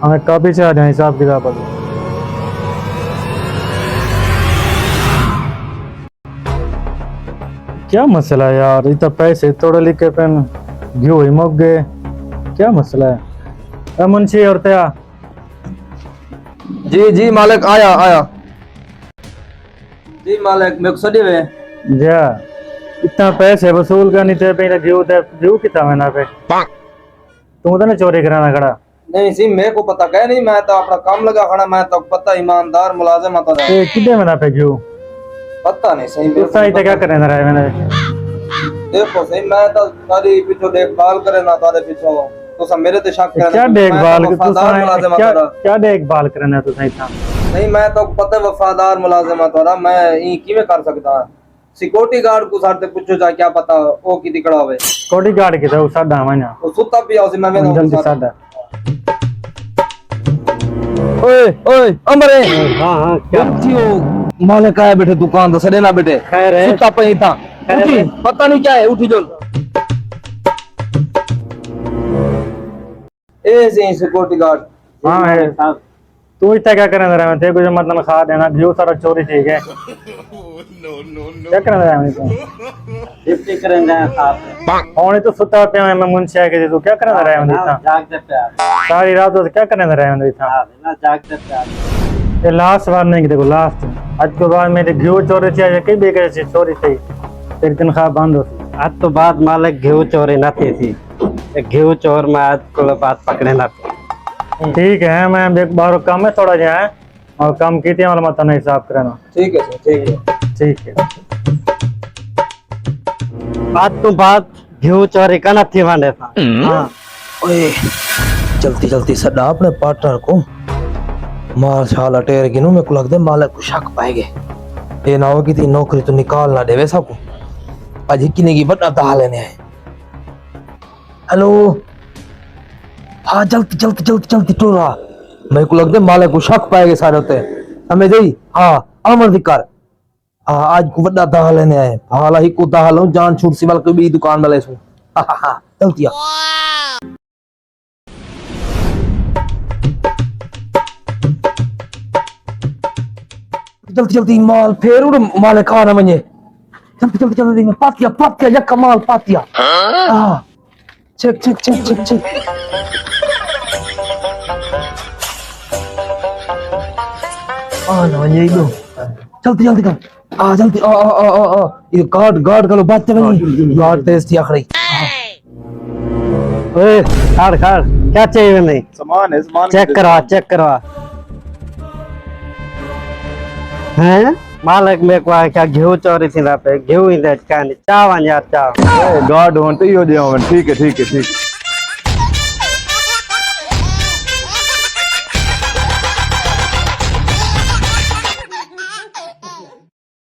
हमें कॉपी से आ जाए हिसाब किताब पर। क्या मसला है यार, इतना पैसे थोड़े लिखे पेन घियो ही मुक गए, क्या मसला है? मुंशी और तया जी जी मालिक, आया आया जी मालिक, मेरे को सदी वे जा इतना पैसे वसूल करनी थे पे घियो कितना मैंने पे तू तो ना चोरी कराना खड़ा। नहीं सी, मेरे को पता कह नहीं, मैं तो अपना काम लगा खड़ा, मैं तो पता ईमानदार मुलाजिम आता था। कितने मैंने पे घियो पता नहीं सही, तू सही तो क्या करने रहा है मैंने। देखो सही, मैं तो तारी पीछे देखभाल करे ना, तारे पीछे तो सब मेरे ते शक करे। क्या देखभाल तू मुलाजिम क्या आता क्या देखभाल करना तू सही था। नहीं, मैं तो पता वफादार मुलाजिम आता रहा, मैं ई किवें कर सकता। सिक्योरिटी गार्ड को साथ पूछो जा, क्या पता ओ की दिकड़ा होवे। सिक्योरिटी गार्ड की तो साडा वना वो सुता पिया उसी मैं जल्दी साडा। ओए ओए अमरे, हां हां क्या उठियो, मालिक आया बैठे दुकान तो सड़े ना बैठे, खैर है सुता पई था, उठी पता नहीं क्या है, उठी जो ए से सिक्योरिटी गार्ड। हां है साहब, तू इतना क्या करने रहा है, तेरे को जो मतलब खा देना घियो सारा चोरी ठीक है। क्या करने रहा है तू, डिप्टी करने जाए साहब, और तो सुता पे मैं मुंशी है कि तू क्या करने रहा है इतना जागते पे सारी रात तो क्या करने रहा है इतना। ना जागते पे ये लास्ट बार नहीं देखो, लास्ट आज के बाद मेरे घियो चोरी थी, आज कई बेकर से चोरी थी, तेरी तनख्वाह बंद होती। आज तो बात मालिक घियो चोरी न थी, घियो चोर में आज को बात पकड़े न थे। ठीक है, मैं एक बार काम है थोड़ा जाए और काम की थी वाला मत नहीं हिसाब करना। ठीक है ठीक है ठीक है आज तो बात घियो चोरी का न थी वाले था। हाँ ओए जल्दी जल्दी सदा अपने पार्टनर को माल शाल अटेर गिनू, मेरे को लगता है मालिक को शक पाएंगे, ये ना हो कि थी नौकरी तो निकाल ना देवे सबको, आज ही किने की बड़ा दाह लेने आए। हेलो हाँ जल्दी जल्दी जल्दी जल्दी टोरा, मेरे को लगता है मालिक को शक पाएंगे सारे होते हमें दे। हाँ अमर दिकार, हाँ आज को बड़ा दाह लेने आए, हाल ही को दाह लो जान छूट सिवाल कोई भी दुकान में ले सू। हाँ जल्दी आ जल्दी जल्दी माल फेर उड़ माल खा ना मने, जल्दी जल्दी जल्दी पातिया पातिया या कमाल पातिया। हाँ check check check check check ना मने इधर जल्दी जल्दी कर, आ जल्दी आ ये गार्ड गार्ड करो बात नहीं, गार्ड तेज थी आखिरी। ओए खाड़ खाड़ क्या चाहिए नहीं, सामान है, सामान चेक करवा हैं मालिक। मेरे को क्या घियो चोरी थी ना पे घियो ही दे, क्या नहीं चावन यार चाव गार्ड होन तो यो दे, ठीक है ठीक है ठीक।